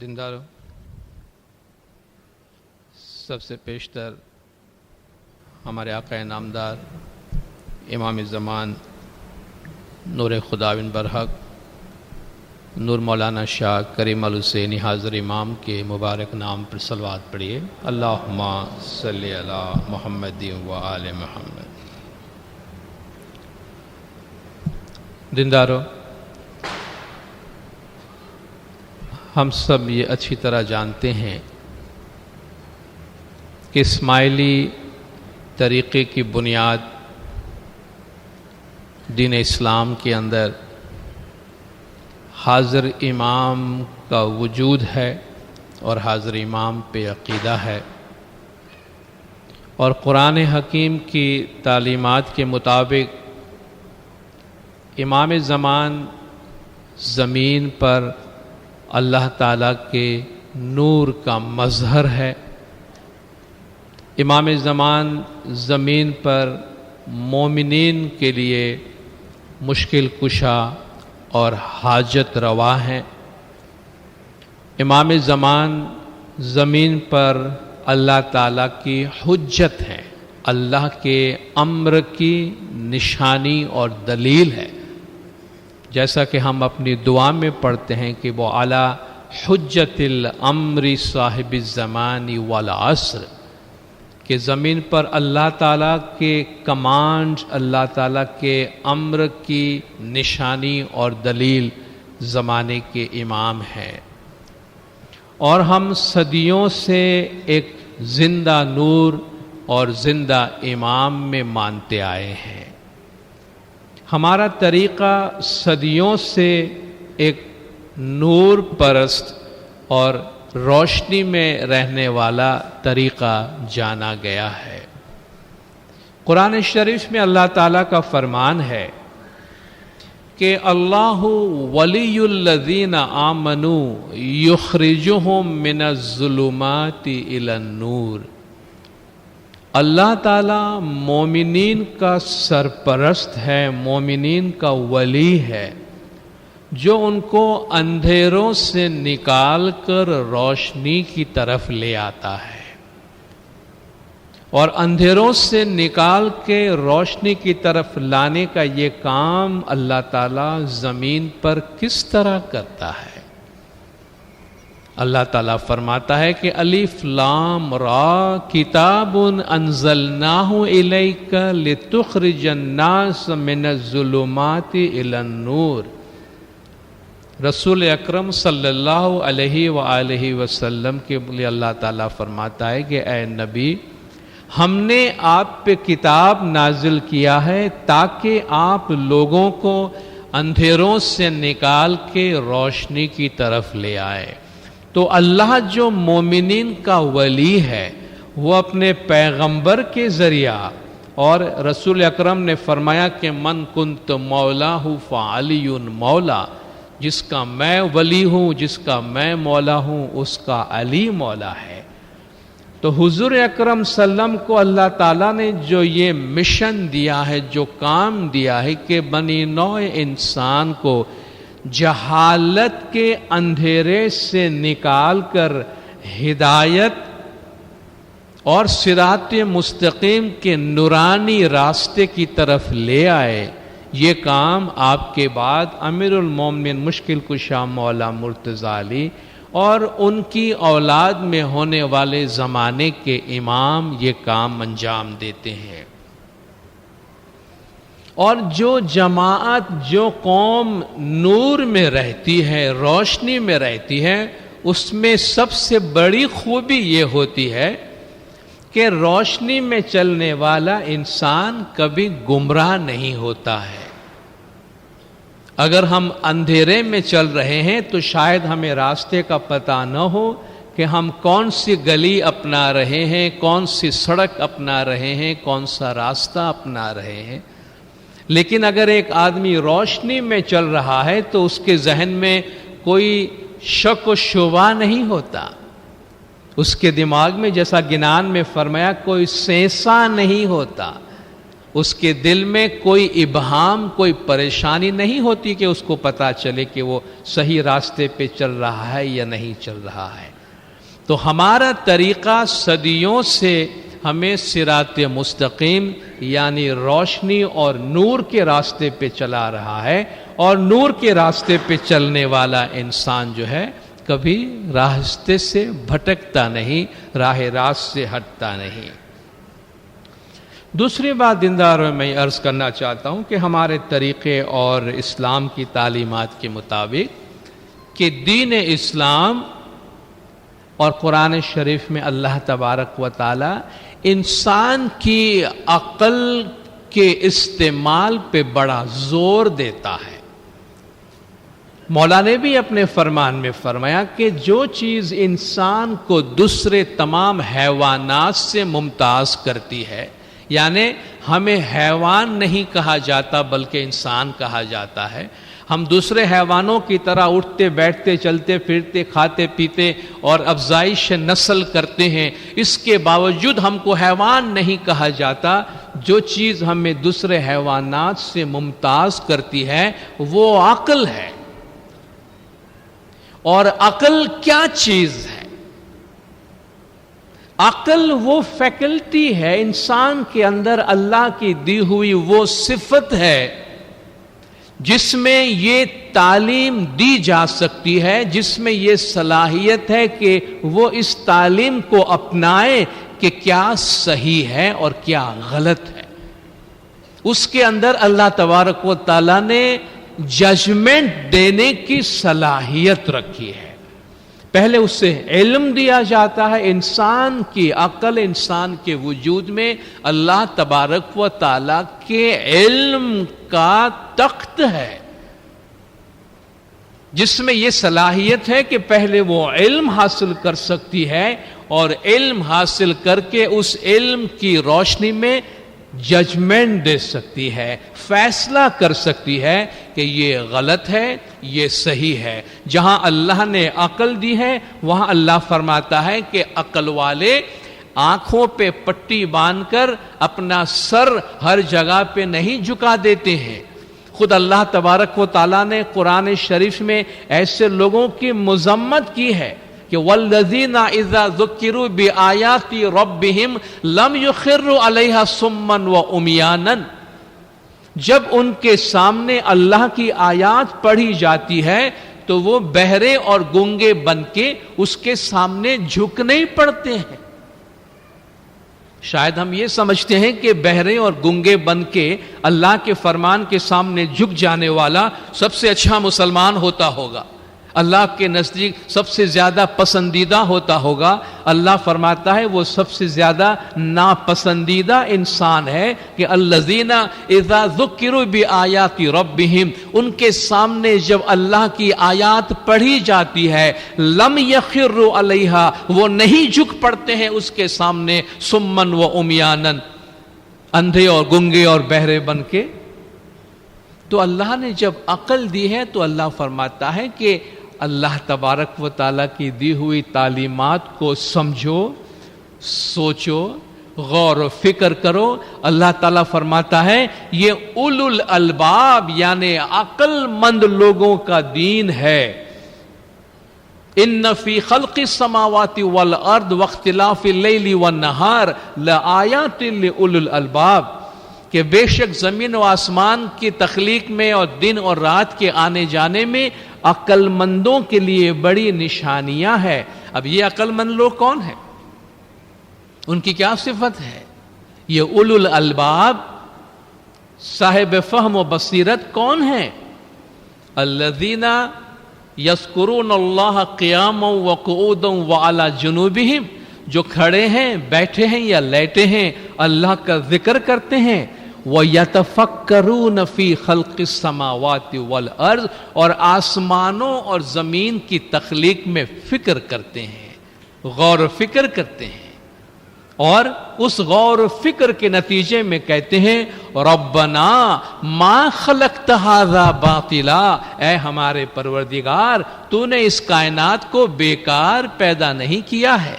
دینداروں، سب سے پیشتر ہمارے آقا نامدار امام زمان نور خداوند برحق نور مولانا شاہ کریم الحسینی حاضر امام کے مبارک نام پر صلوات پڑھیے۔ اللہم صلی علی محمد و آل محمد۔ دینداروں، ہم سب یہ اچھی طرح جانتے ہیں کہ اسماعیلی طریقے کی بنیاد دین اسلام کے اندر حاضر امام کا وجود ہے اور حاضر امام پہ عقیدہ ہے، اور قرآن حکیم کی تعلیمات کے مطابق امام زمان زمین پر اللہ تعالیٰ کے نور کا مظہر ہے۔ امام زمان زمین پر مومنین کے لیے مشکل کشا اور حاجت روا ہیں۔ امام زمان زمین پر اللہ تعالیٰ کی حجت ہے، اللہ کے امر کی نشانی اور دلیل ہے، جیسا کہ ہم اپنی دعا میں پڑھتے ہیں کہ وہ علی حجت الامر صاحب الزمان والعصر، کہ زمین پر اللہ تعالیٰ کے کمانڈ، اللہ تعالیٰ کے امر کی نشانی اور دلیل زمانے کے امام ہیں، اور ہم صدیوں سے ایک زندہ نور اور زندہ امام میں مانتے آئے ہیں۔ ہمارا طریقہ صدیوں سے ایک نور پرست اور روشنی میں رہنے والا طریقہ جانا گیا ہے۔ قرآن شریف میں اللہ تعالیٰ کا فرمان ہے کہ اللہ ولی الذین آمنوا یخرجہم من الظلمات الی النور۔ اللہ تعالیٰ مومنین کا سرپرست ہے، مومنین کا ولی ہے، جو ان کو اندھیروں سے نکال کر روشنی کی طرف لے آتا ہے، اور اندھیروں سے نکال کے روشنی کی طرف لانے کا یہ کام اللہ تعالیٰ زمین پر کس طرح کرتا ہے؟ اللہ تعالیٰ فرماتا ہے کہ الف لام را کتاب انزلناہ الیک لتخرج الناس من الظلمات الی النور۔ رسول اکرم صلی اللہ علیہ وآلہ وسلم کے لیے اللہ تعالیٰ فرماتا ہے کہ اے نبی، ہم نے آپ پہ کتاب نازل کیا ہے تاکہ آپ لوگوں کو اندھیروں سے نکال کے روشنی کی طرف لے آئے۔ تو اللہ جو مومنین کا ولی ہے، وہ اپنے پیغمبر کے ذریعہ، اور رسول اکرم نے فرمایا کہ من کنت مولاہ فعلی مولا، جس کا میں ولی ہوں، جس کا میں مولا ہوں، اس کا علی مولا ہے۔ تو حضور اکرم صلی اللہ علیہ وسلم کو اللہ تعالیٰ نے جو یہ مشن دیا ہے، جو کام دیا ہے کہ بنی نوع انسان کو جہالت کے اندھیرے سے نکال کر ہدایت اور صراط مستقیم کے نورانی راستے کی طرف لے آئے، یہ کام آپ کے بعد امیر المومنین مشکل کشا مولا مرتضی علی اور ان کی اولاد میں ہونے والے زمانے کے امام یہ کام انجام دیتے ہیں۔ اور جو جماعت، جو قوم نور میں رہتی ہے، روشنی میں رہتی ہے، اس میں سب سے بڑی خوبی یہ ہوتی ہے کہ روشنی میں چلنے والا انسان کبھی گمراہ نہیں ہوتا ہے۔ اگر ہم اندھیرے میں چل رہے ہیں تو شاید ہمیں راستے کا پتہ نہ ہو کہ ہم کون سی گلی اپنا رہے ہیں، کون سی سڑک اپنا رہے ہیں، کون سا راستہ اپنا رہے ہیں، لیکن اگر ایک آدمی روشنی میں چل رہا ہے تو اس کے ذہن میں کوئی شک و شبہ نہیں ہوتا، اس کے دماغ میں جیسا گنان میں فرمایا کوئی سینسا نہیں ہوتا، اس کے دل میں کوئی ابہام، کوئی پریشانی نہیں ہوتی کہ اس کو پتا چلے کہ وہ صحیح راستے پہ چل رہا ہے یا نہیں چل رہا ہے۔ تو ہمارا طریقہ صدیوں سے ہمیں صراط مستقیم یعنی روشنی اور نور کے راستے پہ چلا رہا ہے، اور نور کے راستے پہ چلنے والا انسان جو ہے کبھی راستے سے بھٹکتا نہیں، راہ راست سے ہٹتا نہیں۔ دوسری بات دینداروں میں عرض کرنا چاہتا ہوں کہ ہمارے طریقے اور اسلام کی تعلیمات کے مطابق کہ دین اسلام اور قرآن شریف میں اللہ تبارک و تعالی انسان کی عقل کے استعمال پہ بڑا زور دیتا ہے۔ مولا نے بھی اپنے فرمان میں فرمایا کہ جو چیز انسان کو دوسرے تمام حیوانات سے ممتاز کرتی ہے، یعنی ہمیں حیوان نہیں کہا جاتا بلکہ انسان کہا جاتا ہے، ہم دوسرے حیوانوں کی طرح اٹھتے بیٹھتے چلتے پھرتے کھاتے پیتے اور افزائش نسل کرتے ہیں، اس کے باوجود ہم کو حیوان نہیں کہا جاتا۔ جو چیز ہمیں دوسرے حیوانات سے ممتاز کرتی ہے وہ عقل ہے۔ اور عقل کیا چیز ہے؟ عقل وہ فیکلٹی ہے انسان کے اندر اللہ کی دی ہوئی وہ صفت ہے جس میں یہ تعلیم دی جا سکتی ہے، جس میں یہ صلاحیت ہے کہ وہ اس تعلیم کو اپنائے کہ کیا صحیح ہے اور کیا غلط ہے۔ اس کے اندر اللہ تبارک و تعالیٰ نے ججمنٹ دینے کی صلاحیت رکھی ہے۔ پہلے اس سے علم دیا جاتا ہے، انسان کی عقل، انسان کے وجود میں اللہ تبارک و تعالیٰ کے علم کا تخت ہے، جس میں یہ صلاحیت ہے کہ پہلے وہ علم حاصل کر سکتی ہے اور علم حاصل کر کے اس علم کی روشنی میں ججمنٹ دے سکتی ہے، فیصلہ کر سکتی ہے کہ یہ غلط ہے، یہ صحیح ہے۔ جہاں اللہ نے عقل دی ہے وہاں اللہ فرماتا ہے کہ عقل والے آنکھوں پہ پٹی باندھ کر اپنا سر ہر جگہ پہ نہیں جھکا دیتے ہیں۔ خود اللہ تبارک و تعالیٰ نے قرآن شریف میں ایسے لوگوں کی مذمت کی ہے کہ والذین اذا ذکروا بآیات ربہم لم یخروا علیہا صما وعمیانا، جب ان کے سامنے اللہ کی آیات پڑھی جاتی ہے تو وہ بہرے اور گونگے بن کے اس کے سامنے جھک نہیں پڑتے ہیں۔ شاید ہم یہ سمجھتے ہیں کہ بہرے اور گونگے بن کے اللہ کے فرمان کے سامنے جھک جانے والا سب سے اچھا مسلمان ہوتا ہوگا، اللہ کے نزدیک سب سے زیادہ پسندیدہ ہوتا ہوگا۔ اللہ فرماتا ہے وہ سب سے زیادہ ناپسندیدہ انسان ہے کہ الذین اذا ذکروا بآیات ربہم، ان کے سامنے جب اللہ کی آیات پڑھی جاتی ہے لم یخروا علیہا، وہ نہیں جھک پڑتے ہیں اس کے سامنے صما وعمیانا، اندھے اور گنگے اور بہرے بن کے۔ تو اللہ نے جب عقل دی ہے تو اللہ فرماتا ہے کہ اللہ تبارک و تعالیٰ کی دی ہوئی تعلیمات کو سمجھو، سوچو، غور و فکر کرو۔ اللہ تعالیٰ فرماتا ہے یہ اولو الالباب یعنی عقل مند لوگوں کا دین ہے۔ ان فی خلق السماوات والارض واختلاف اللیل والنہار لآیات لأولی الالباب، کہ بے شک زمین و آسمان کی تخلیق میں اور دن اور رات کے آنے جانے میں عقل مندوں کے لیے بڑی نشانیاں ہیں۔ اب یہ عقل مند لوگ کون ہیں؟ ان کی کیا صفت ہے؟ یہ اولو الالباب صاحب فہم و بصیرت کون ہیں؟ الذین یذکرون اللہ قیاما وقعودا وعلی جنوبہم، جو کھڑے ہیں، بیٹھے ہیں یا لیٹے ہیں اللہ کا ذکر کرتے ہیں۔ وَيَتَفَكَّرُونَ فِي خَلْقِ السَّمَاوَاتِ وَالْأَرْضِ، اور آسمانوں اور زمین کی تخلیق میں فکر کرتے ہیں، غور و فکر کرتے ہیں، اور اس غور و فکر کے نتیجے میں کہتے ہیں ربنا ما خلقت ھذا باطلا، اے ہمارے پروردگار تو نے اس کائنات کو بیکار پیدا نہیں کیا ہے۔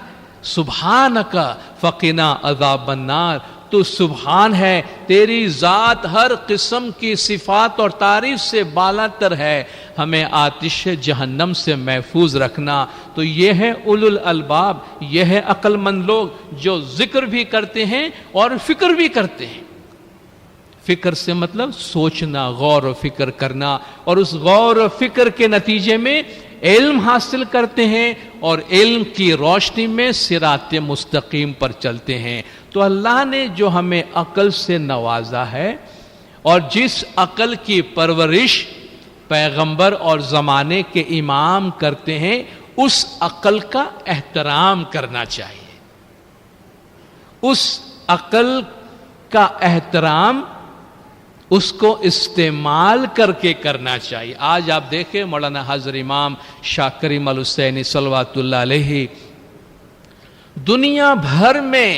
سبحانک فقنا عذاب النار، تو سبحان ہے، تیری ذات ہر قسم کی صفات اور تعریف سے بالا تر ہے، ہمیں آتش جہنم سے محفوظ رکھنا۔ تو یہ ہے اولو الالباب، یہ ہے عقل مند لوگ جو ذکر بھی کرتے ہیں اور فکر بھی کرتے ہیں۔ فکر سے مطلب سوچنا، غور و فکر کرنا، اور اس غور و فکر کے نتیجے میں علم حاصل کرتے ہیں اور علم کی روشنی میں صراط مستقیم پر چلتے ہیں۔ تو اللہ نے جو ہمیں عقل سے نوازا ہے اور جس عقل کی پرورش پیغمبر اور زمانے کے امام کرتے ہیں، اس عقل کا احترام کرنا چاہیے، اس عقل کا احترام اس کو استعمال کر کے کرنا چاہیے۔ آج آپ دیکھیں مولانا حضرت امام شاہ کریم الحسینی صلوات اللہ علیہ دنیا بھر میں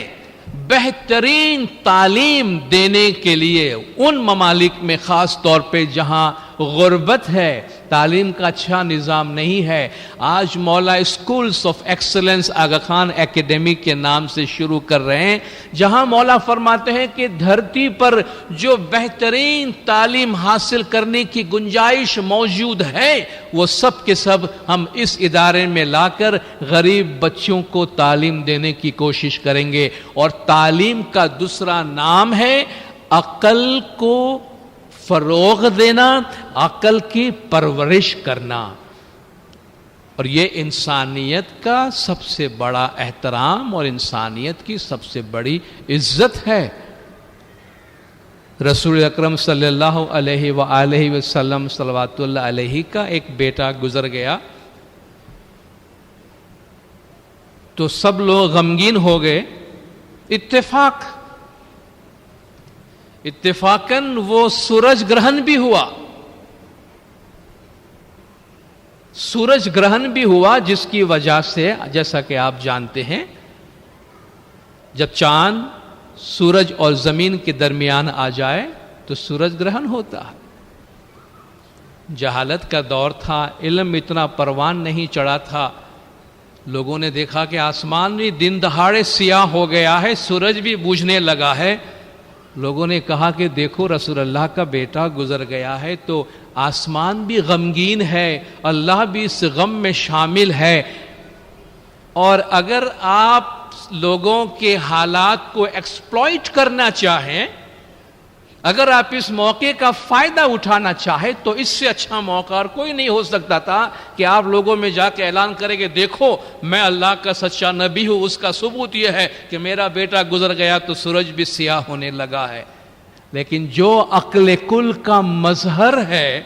بہترین تعلیم دینے کے لیے ان ممالک میں، خاص طور پہ جہاں غربت ہے، تعلیم کا اچھا نظام نہیں ہے، آج Maula schools of excellence Aga Khan academy کے نام سے شروع کر رہے ہیں، جہاں مولا فرماتے ہیں کہ دھرتی پر جو بہترین تعلیم حاصل کرنے کی گنجائش موجود ہے، وہ سب کے سب ہم اس ادارے میں لا کر غریب بچوں کو تعلیم دینے کی کوشش کریں گے۔ اور تعلیم کا دوسرا نام ہے عقل کو فروغ دینا، عقل کی پرورش کرنا، اور یہ انسانیت کا سب سے بڑا احترام اور انسانیت کی سب سے بڑی عزت ہے۔ رسول اکرم صلی اللہ علیہ وآلہ وسلم صلوات اللہ علیہ کا ایک بیٹا گزر گیا تو سب لوگ غمگین ہو گئے۔ اتفاقاً وہ سورج گرہن بھی ہوا، سورج گرہن بھی ہوا، جس کی وجہ سے جیسا کہ آپ جانتے ہیں جب چاند سورج اور زمین کے درمیان آ جائے تو سورج گرہن ہوتا ہے۔ جہالت کا دور تھا، علم اتنا پروان نہیں چڑھا تھا، لوگوں نے دیکھا کہ آسمان بھی دن دہاڑے سیاہ ہو گیا ہے، سورج بھی بجھنے لگا ہے۔ لوگوں نے کہا کہ دیکھو رسول اللہ کا بیٹا گزر گیا ہے تو آسمان بھی غمگین ہے، اللہ بھی اس غم میں شامل ہے، اور اگر آپ لوگوں کے حالات کو ایکسپلائٹ کرنا چاہیں، اگر آپ اس موقع کا فائدہ اٹھانا چاہیں تو اس سے اچھا موقع اور کوئی نہیں ہو سکتا تھا کہ آپ لوگوں میں جا کے اعلان کریں کہ دیکھو میں اللہ کا سچا نبی ہوں، اس کا ثبوت یہ ہے کہ میرا بیٹا گزر گیا تو سورج بھی سیاہ ہونے لگا ہے۔ لیکن جو عقل کل کا مظہر ہے،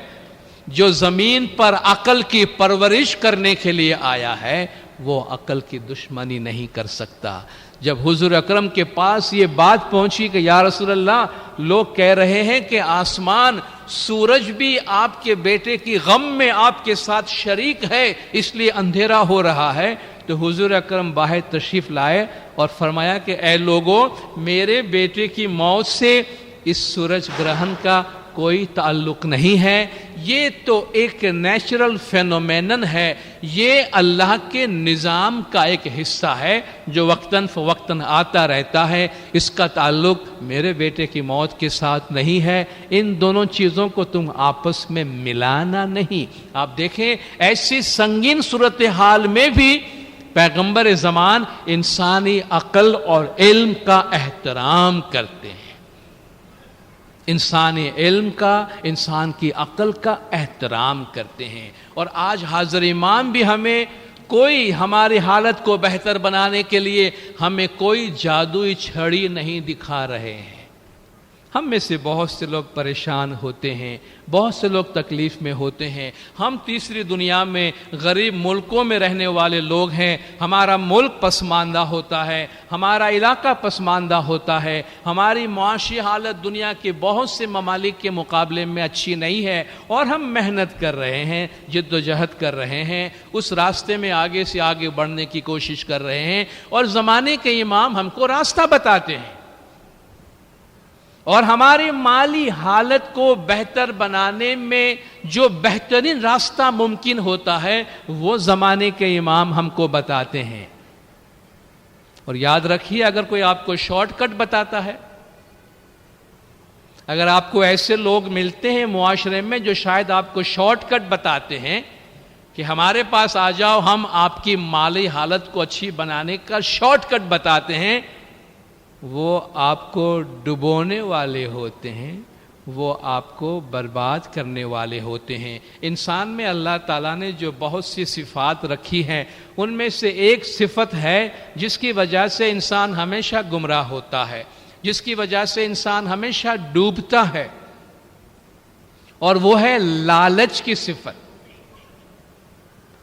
جو زمین پر عقل کی پرورش کرنے کے لیے آیا ہے، وہ عقل کی دشمنی نہیں کر سکتا۔ جب حضور اکرم کے پاس یہ بات پہنچی کہ یا رسول اللہ، لوگ کہہ رہے ہیں کہ آسمان سورج بھی آپ کے بیٹے کی غم میں آپ کے ساتھ شریک ہے، اس لیے اندھیرا ہو رہا ہے، تو حضور اکرم باہر تشریف لائے اور فرمایا کہ اے لوگوں، میرے بیٹے کی موت سے اس سورج گرہن کا کوئی تعلق نہیں ہے، یہ تو ایک نیچرل فینومینن ہے، یہ اللہ کے نظام کا ایک حصہ ہے جو وقتاً فوقتاً آتا رہتا ہے، اس کا تعلق میرے بیٹے کی موت کے ساتھ نہیں ہے، ان دونوں چیزوں کو تم آپس میں ملانا نہیں۔ آپ دیکھیں ایسی سنگین صورتحال میں بھی پیغمبر زمان انسانی عقل اور علم کا احترام کرتے ہیں، انسانی علم کا، انسان کی عقل کا احترام کرتے ہیں۔ اور آج حاضر امام بھی ہمیں کوئی ہماری حالت کو بہتر بنانے کے لیے ہمیں کوئی جادوئی چھڑی نہیں دکھا رہے ہیں۔ ہم میں سے بہت سے لوگ پریشان ہوتے ہیں، بہت سے لوگ تکلیف میں ہوتے ہیں، ہم تیسری دنیا میں غریب ملکوں میں رہنے والے لوگ ہیں، ہمارا ملک پسماندہ ہوتا ہے، ہمارا علاقہ پسماندہ ہوتا ہے، ہماری معاشی حالت دنیا کے بہت سے ممالک کے مقابلے میں اچھی نہیں ہے، اور ہم محنت کر رہے ہیں، جد و جہد کر رہے ہیں، اس راستے میں آگے سے آگے بڑھنے کی کوشش کر رہے ہیں، اور زمانے کے امام ہم کو راستہ بتاتے ہیں، اور ہماری مالی حالت کو بہتر بنانے میں جو بہترین راستہ ممکن ہوتا ہے وہ زمانے کے امام ہم کو بتاتے ہیں۔ اور یاد رکھیے، اگر کوئی آپ کو شارٹ کٹ بتاتا ہے اگر آپ کو ایسے لوگ ملتے ہیں معاشرے میں جو شاید آپ کو شارٹ کٹ بتاتے ہیں کہ ہمارے پاس آ جاؤ، ہم آپ کی مالی حالت کو اچھی بنانے کا شارٹ کٹ بتاتے ہیں، وہ آپ کو ڈبونے والے ہوتے ہیں، وہ آپ کو برباد کرنے والے ہوتے ہیں۔ انسان میں اللہ تعالیٰ نے جو بہت سی صفات رکھی ہیں، ان میں سے ایک صفت ہے جس کی وجہ سے انسان ہمیشہ گمراہ ہوتا ہے، جس کی وجہ سے انسان ہمیشہ ڈوبتا ہے، اور وہ ہے لالچ کی صفت۔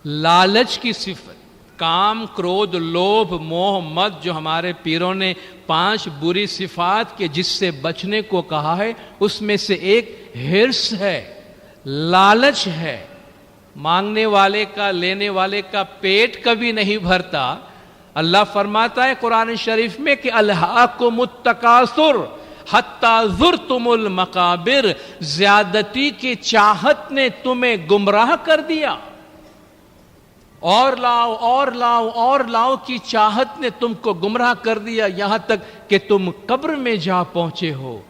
لالچ کی صفت، کام، کرودھ، لوبھ، موہ، مد، جو ہمارے پیروں نے 5 بری صفات کے جس سے بچنے کو کہا ہے، اس میں سے ایک ہرس ہے، لالچ ہے۔ مانگنے والے کا، لینے والے کا پیٹ کبھی نہیں بھرتا۔ اللہ فرماتا ہے قرآن شریف میں کہ الہاکم التکاثر حتی زرتم المقابر، زیادتی کی چاہت نے تمہیں گمراہ کر دیا، اور لاؤ اور لاؤ اور لاؤ کی چاہت نے تم کو گمراہ کر دیا، یہاں تک کہ تم قبر میں جا پہنچے ہو۔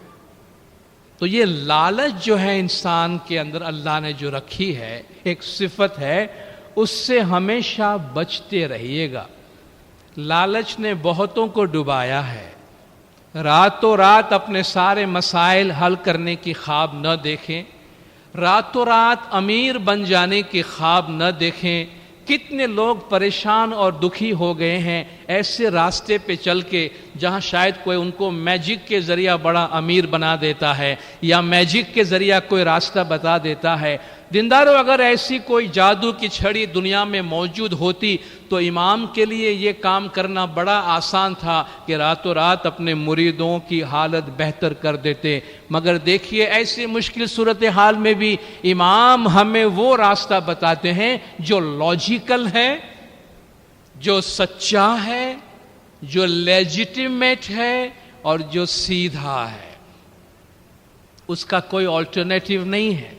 تو یہ لالچ جو ہے انسان کے اندر اللہ نے جو رکھی ہے، ایک صفت ہے، اس سے ہمیشہ بچتے رہیے گا۔ لالچ نے بہتوں کو ڈبایا ہے۔ راتوں رات اپنے سارے مسائل حل کرنے کی خواب نہ دیکھیں، راتوں رات امیر بن جانے کی خواب نہ دیکھیں۔ کتنے لوگ پریشان اور دکھی ہو گئے ہیں ایسے راستے پہ چل کے جہاں شاید کوئی ان کو میجک کے ذریعہ بڑا امیر بنا دیتا ہے، یا میجک کے ذریعہ کوئی راستہ بتا دیتا ہے۔ دینداروں، اگر ایسی کوئی جادو کی چھڑی دنیا میں موجود ہوتی تو امام کے لیے یہ کام کرنا بڑا آسان تھا کہ راتوں رات اپنے مریدوں کی حالت بہتر کر دیتے۔ مگر دیکھیے، ایسی مشکل صورتحال میں بھی امام ہمیں وہ راستہ بتاتے ہیں جو لاجیکل ہے، جو سچا ہے، جو لیجیٹیمیٹ ہے، اور جو سیدھا ہے۔ اس کا کوئی آلٹرنیٹیو نہیں ہے۔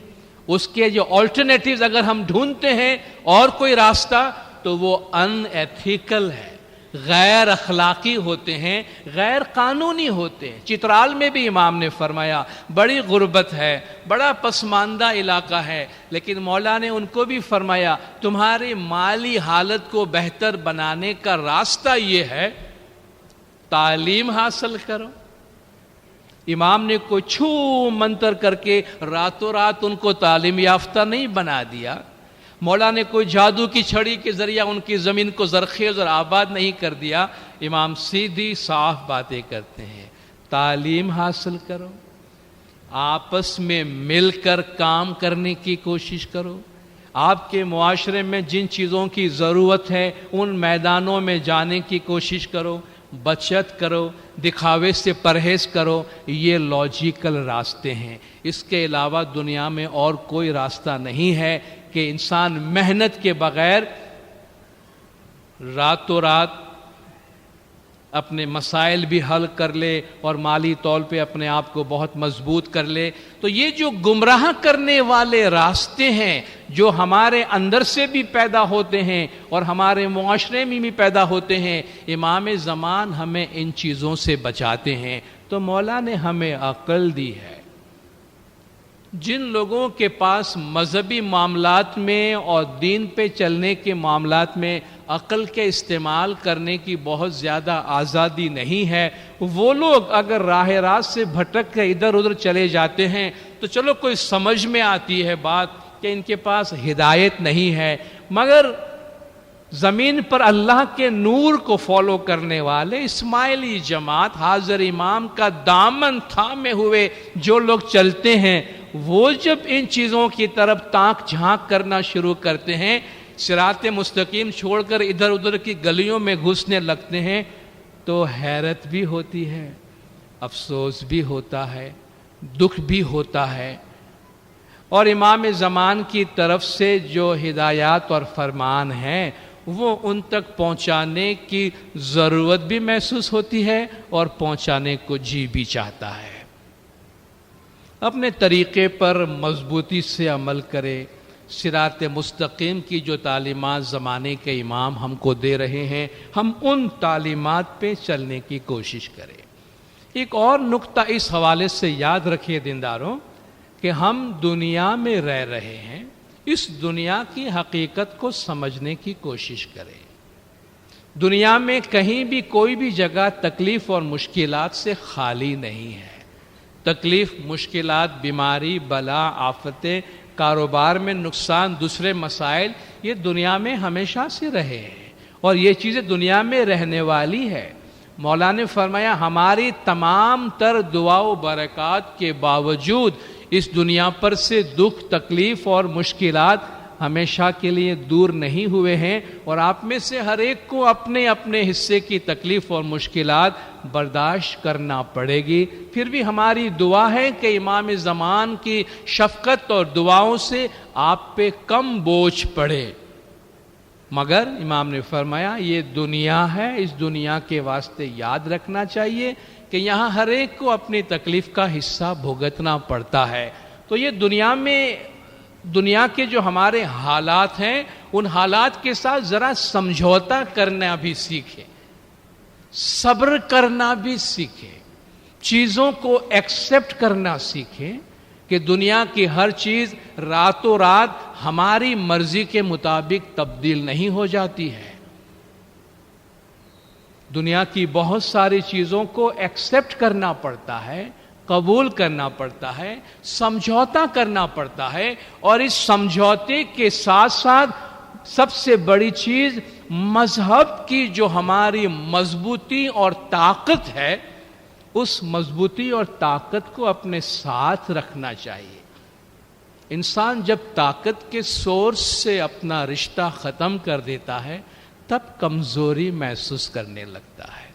اس کے جو آلٹرنیٹیوز اگر ہم ڈھونڈتے ہیں اور کوئی راستہ، تو وہ ان ایتھیکل ہے، غیر اخلاقی ہوتے ہیں، غیر قانونی ہوتے ہیں۔ چترال میں بھی امام نے فرمایا بڑی غربت ہے، بڑا پسماندہ علاقہ ہے، لیکن مولا نے ان کو بھی فرمایا تمہاری مالی حالت کو بہتر بنانے کا راستہ یہ ہے، تعلیم حاصل کرو۔ امام نے کوئی چھو منتر کر کے راتوں رات ان کو تعلیم یافتہ نہیں بنا دیا۔ مولا نے کوئی جادو کی چھڑی کے ذریعہ ان کی زمین کو زرخیز اور آباد نہیں کر دیا۔ امام سیدھی صاف باتیں کرتے ہیں، تعلیم حاصل کرو، آپس میں مل کر کام کرنے کی کوشش کرو، آپ کے معاشرے میں جن چیزوں کی ضرورت ہے ان میدانوں میں جانے کی کوشش کرو، بچت کرو، دکھاوے سے پرہیز کرو۔ یہ لاجیکل راستے ہیں۔ اس کے علاوہ دنیا میں اور کوئی راستہ نہیں ہے کہ انسان محنت کے بغیر راتوں رات اپنے مسائل بھی حل کر لے اور مالی طور پہ اپنے آپ کو بہت مضبوط کر لے۔ تو یہ جو گمراہ کرنے والے راستے ہیں جو ہمارے اندر سے بھی پیدا ہوتے ہیں اور ہمارے معاشرے میں بھی پیدا ہوتے ہیں، امام زمان ہمیں ان چیزوں سے بچاتے ہیں۔ تو مولا نے ہمیں عقل دی ہے۔ جن لوگوں کے پاس مذہبی معاملات میں اور دین پہ چلنے کے معاملات میں عقل کے استعمال کرنے کی بہت زیادہ آزادی نہیں ہے، وہ لوگ اگر راہ راست سے بھٹک کے ادھر ادھر چلے جاتے ہیں تو چلو کوئی سمجھ میں آتی ہے بات کہ ان کے پاس ہدایت نہیں ہے، مگر زمین پر اللہ کے نور کو فالو کرنے والے اسماعیلی جماعت، حاضر امام کا دامن تھامے ہوئے جو لوگ چلتے ہیں، وہ جب ان چیزوں کی طرف تانک جھانک کرنا شروع کرتے ہیں، صراط مستقیم چھوڑ کر ادھر ادھر کی گلیوں میں گھسنے لگتے ہیں، تو حیرت بھی ہوتی ہے، افسوس بھی ہوتا ہے، دکھ بھی ہوتا ہے۔ اور امام زمان کی طرف سے جو ہدایات اور فرمان ہیں وہ ان تک پہنچانے کی ضرورت بھی محسوس ہوتی ہے اور پہنچانے کو جی بھی چاہتا ہے۔ اپنے طریقے پر مضبوطی سے عمل کرے، صراط مستقیم کی جو تعلیمات زمانے کے امام ہم کو دے رہے ہیں، ہم ان تعلیمات پہ چلنے کی کوشش کریں۔ ایک اور نقطہ اس حوالے سے یاد رکھیے دینداروں کہ ہم دنیا میں رہ رہے ہیں، اس دنیا کی حقیقت کو سمجھنے کی کوشش کریں۔ دنیا میں کہیں بھی کوئی بھی جگہ تکلیف اور مشکلات سے خالی نہیں ہے۔ تکلیف، مشکلات، بیماری، بلا، آفتیں، کاروبار میں نقصان، دوسرے مسائل، یہ دنیا میں ہمیشہ سے رہے ہیں اور یہ چیزیں دنیا میں رہنے والی ہے۔ مولا نے فرمایا ہماری تمام تر دعا و برکات کے باوجود اس دنیا پر سے دکھ، تکلیف اور مشکلات ہمیشہ کے لیے دور نہیں ہوئے ہیں، اور آپ میں سے ہر ایک کو اپنے اپنے حصے کی تکلیف اور مشکلات برداشت کرنا پڑے گی۔ پھر بھی ہماری دعا ہے کہ امام زمان کی شفقت اور دعاؤں سے آپ پہ کم بوجھ پڑے، مگر امام نے فرمایا یہ دنیا ہے، اس دنیا کے واسطے یاد رکھنا چاہیے کہ یہاں ہر ایک کو اپنی تکلیف کا حصہ بھگتنا پڑتا ہے۔ تو یہ دنیا کے جو ہمارے حالات ہیں، ان حالات کے ساتھ ذرا سمجھوتا کرنا بھی سیکھیں، صبر کرنا بھی سیکھیں، چیزوں کو ایکسپٹ کرنا سیکھیں کہ دنیا کی ہر چیز راتوں رات ہماری مرضی کے مطابق تبدیل نہیں ہو جاتی ہے۔ دنیا کی بہت ساری چیزوں کو ایکسپٹ کرنا پڑتا ہے، قبول کرنا پڑتا ہے، سمجھوتا کرنا پڑتا ہے، اور اس سمجھوتے کے ساتھ ساتھ سب سے بڑی چیز مذہب کی جو ہماری مضبوطی اور طاقت ہے، اس مضبوطی اور طاقت کو اپنے ساتھ رکھنا چاہیے۔ انسان جب طاقت کے سورس سے اپنا رشتہ ختم کر دیتا ہے تب کمزوری محسوس کرنے لگتا ہے،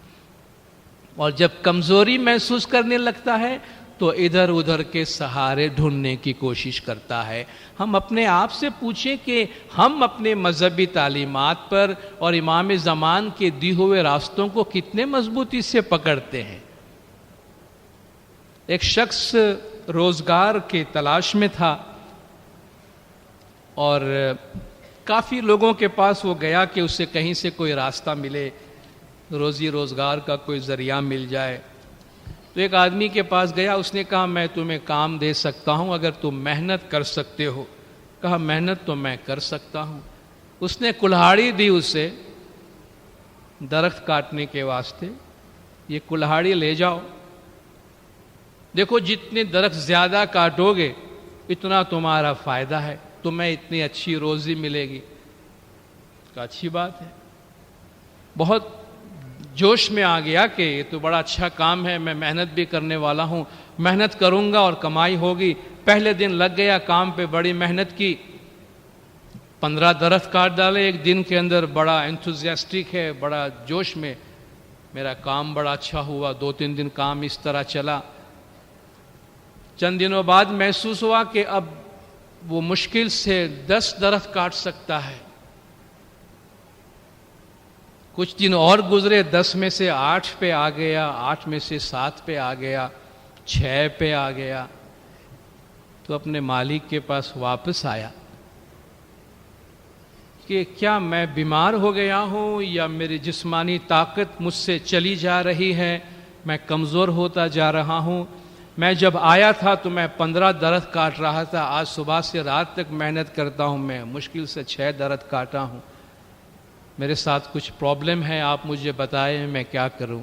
اور جب کمزوری محسوس کرنے لگتا ہے تو ادھر ادھر کے سہارے ڈھونڈنے کی کوشش کرتا ہے۔ ہم اپنے آپ سے پوچھیں کہ ہم اپنے مذہبی تعلیمات پر اور امام زمان کے دی ہوئے راستوں کو کتنے مضبوطی سے پکڑتے ہیں۔ ایک شخص روزگار کی تلاش میں تھا اور کافی لوگوں کے پاس وہ گیا کہ اسے کہیں سے کوئی راستہ ملے، روزی روزگار کا کوئی ذریعہ مل جائے۔ تو ایک آدمی کے پاس گیا، اس نے کہا میں تمہیں کام دے سکتا ہوں اگر تم محنت کر سکتے ہو۔ کہا محنت تو میں کر سکتا ہوں۔ اس نے کلہاڑی دی اسے درخت کاٹنے کے واسطے، یہ کلہاڑی لے جاؤ، دیکھو جتنے درخت زیادہ کاٹو گے اتنا تمہارا فائدہ ہے، تمہیں اتنی اچھی روزی ملے گی۔ کہا اچھی بات ہے، بہت جوش میں آ گیا کہ یہ تو بڑا اچھا کام ہے، میں محنت بھی کرنے والا ہوں، محنت کروں گا اور کمائی ہوگی۔ پہلے دن لگ گیا کام پہ، بڑی محنت کی، 15 درخت کاٹ ڈالے ایک دن کے اندر، بڑا انتھوزیاسٹک ہے، بڑا جوش میں، میرا کام بڑا اچھا ہوا۔ 2-3 دن کام اس طرح چلا۔ چند دنوں بعد محسوس ہوا کہ اب وہ مشکل سے 10 درخت کاٹ سکتا ہے۔ کچھ دن اور گزرے، 10 میں سے 8 پہ آ گیا، 8 میں سے 7 پہ آ گیا، 6 پہ آ گیا۔ تو اپنے مالک کے پاس واپس آیا کہ کیا میں بیمار ہو گیا ہوں یا میری جسمانی طاقت مجھ سے چلی جا رہی ہے، میں کمزور ہوتا جا رہا ہوں۔ میں جب آیا تھا تو میں 15 درخت کاٹ رہا تھا، آج صبح سے رات تک محنت کرتا ہوں، میں مشکل سے 6 درخت کاٹا ہوں۔ میرے ساتھ کچھ پرابلم ہے، آپ مجھے بتائیں میں کیا کروں۔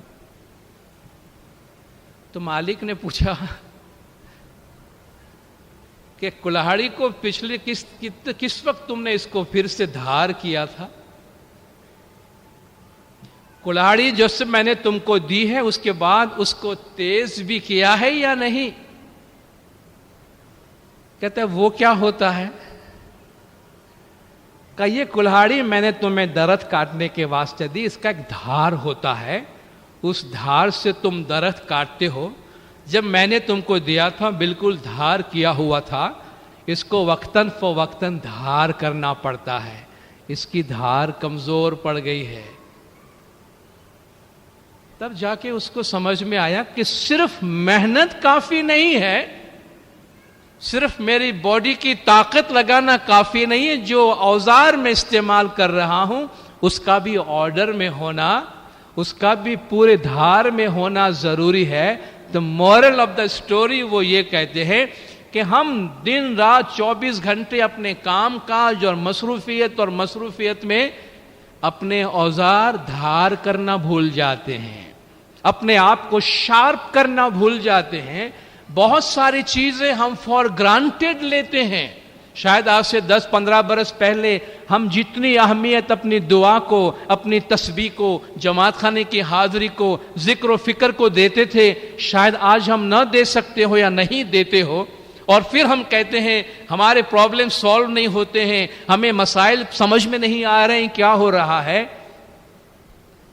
تو مالک نے پوچھا کہ کلہاڑی کو پچھلے کس وقت تم نے اس کو پھر سے دھار کیا تھا؟ کلہاڑی جو سے میں نے تم کو دی ہے اس کے بعد اس کو تیز بھی کیا ہے یا نہیں؟ کہتا ہے وہ کیا ہوتا ہے؟ کہ یہ کلہاڑی میں نے تمہیں درخت کاٹنے کے واسطے دی، اس کا ایک دھار ہوتا ہے، اس دھار سے تم درخت کاٹتے ہو۔ جب میں نے تم کو دیا تھا بالکل دھار کیا ہوا تھا، اس کو وقتاً فوقتاً دھار کرنا پڑتا ہے، اس کی دھار کمزور پڑ گئی ہے۔ تب جا کے اس کو سمجھ میں آیا کہ صرف محنت کافی نہیں ہے، صرف میری باڈی کی طاقت لگانا کافی نہیں ہے، جو اوزار میں استعمال کر رہا ہوں اس کا بھی آرڈر میں ہونا، اس کا بھی پورے دھار میں ہونا ضروری ہے. تو مورل آف دا اسٹوری وہ یہ کہتے ہیں کہ ہم دن رات 24 گھنٹے اپنے کام کاج اور مصروفیت میں اپنے اوزار دھار کرنا بھول جاتے ہیں، اپنے آپ کو شارپ کرنا بھول جاتے ہیں. بہت ساری چیزیں ہم فار گرانٹیڈ لیتے ہیں. شاید آج سے 10-15 برس پہلے ہم جتنی اہمیت اپنی دعا کو، اپنی تسبیح کو، جماعت خانے کی حاضری کو، ذکر و فکر کو دیتے تھے، شاید آج ہم نہ دے سکتے ہو یا نہیں دیتے ہو. اور پھر ہم کہتے ہیں ہمارے پرابلم سالو نہیں ہوتے ہیں، ہمیں مسائل سمجھ میں نہیں آ رہے ہیں، کیا ہو رہا ہے.